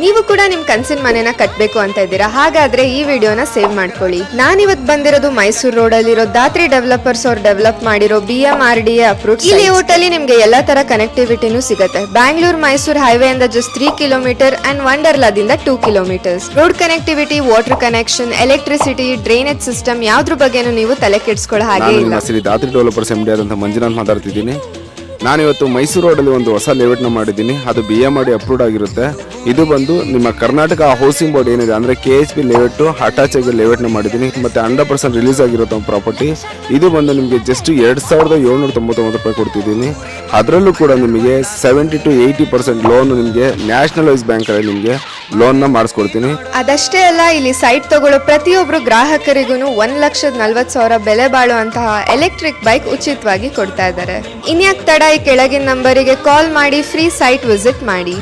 ನೀವು ಕೂಡ ನಿಮ್ ಕನ್ಸಿನ ಮನೆನ ಕಟ್ಬೇಕು ಅಂತ ಇದ್ದೀರಾ? ಹಾಗಾದ್ರೆ ಈ ವಿಡಿಯೋನ ಸೇವ್ ಮಾಡ್ಕೊಳ್ಳಿ. ನಾನಿವತ್ ಬಂದಿರೋದು ಮೈಸೂರು ರೋಡ್ ಅಲ್ಲಿರೋ ದಾತ್ರಿ ಡೆವಲಪರ್ಸ್ ಅವ್ರು ಡೆವಲಪ್ ಮಾಡಿರೋ BMRDA ಅಪ್ರೂವ್ಡ್ ಈ ಲೇಔಟ್ ಅಲ್ಲಿ ನಿಮ್ಗೆ ಎಲ್ಲಾ ತರ ಕನೆಕ್ಟಿವಿಟಿನೂ ಸಿಗುತ್ತೆ. ಬ್ಯಾಂಗ್ಳೂರ್ ಮೈಸೂರು ಹೈವೇ ಇಂದ ಜಸ್ಟ್ 3 ಕಿಲೋಮೀಟರ್ ಅಂಡ್ ವಂಡರ್ಲಾದಿಂದ 2 kilometres. Road connectivity, water connection, electricity, drainage system ಯಾವ್ದ್ರ ಬಗ್ಗೆನೂ ನೀವು ತಲೆ ಕೆಡಿಸ್ಕೊಳ್ಳೋ ಹಾಗೆ ಇಲ್ಲ. ದಾತ್ರಿ ಡೆವಲಪರ್ಸ್ MD ಆದಂತ ಮಂಜುನಾಥ್ ಮಾತಾಡ್ತಿದ್ದೀನಿ. ನಾನಿವತ್ತು ಮೈಸೂರು ರೋಡಲ್ಲಿ ಒಂದು ಹೊಸ ಲೇಔಟ್ನ ಮಾಡಿದ್ದೀನಿ. ಅದು BMRDA ಅಪ್ರೂವ್ಡ್ ಆಗಿರುತ್ತೆ. ಇದು ಬಂದು ನಿಮ್ಮ ಕರ್ನಾಟಕ ಹೌಸಿಂಗ್ ಬೋರ್ಡ್ ಏನಿದೆ ಅಂದರೆ KHP ಲೇಔಟ್ ಅಟ್ಯಾಚ್ ಆಗಿ ಲೇಔಟ್ನ ಮಾಡಿದ್ದೀನಿ. ಮತ್ತು 100% ರಿಲೀಸ್ ಆಗಿರೋ ಪ್ರಾಪರ್ಟಿ. ಇದು ಬಂದು ನಿಮಗೆ ಜಸ್ಟ್ 2799 ರೂಪಾಯಿ ಕೊಡ್ತಿದ್ದೀನಿ. ಅದರಲ್ಲೂ ಕೂಡ ನಿಮಗೆ 70 to 80% ಲೋನ್ ನಿಮಗೆ ನ್ಯಾಷನಲೈಸ್ ಬ್ಯಾಂಕಲ್ಲಿ ನಿಮಗೆ ಲೋನ್ನ ಮಾಡಿಸ್ಕೊಡ್ತೀನಿ. ಅದಷ್ಟೇ ಅಲ್ಲ, ಇಲ್ಲಿ ಸೈಟ್ ತಗೊಳ್ಳೋ ಪ್ರತಿಯೊಬ್ರು ಗ್ರಾಹಕರಿಗೂ 1,40,000 ಬೆಲೆ ಬಾಳುವಂತಹ ಎಲೆಕ್ಟ್ರಿಕ್ ಬೈಕ್ ಉಚಿತವಾಗಿ ಕೊಡ್ತಾ ಇದ್ದಾರೆ. ಇನ್ಯಾಕ್ ತಡ, ಈ ಕೆಳಗಿನ ನಂಬರಿಗೆ ಕಾಲ್ ಮಾಡಿ ಫ್ರೀ ಸೈಟ್ ವಿಸಿಟ್ ಮಾಡಿ.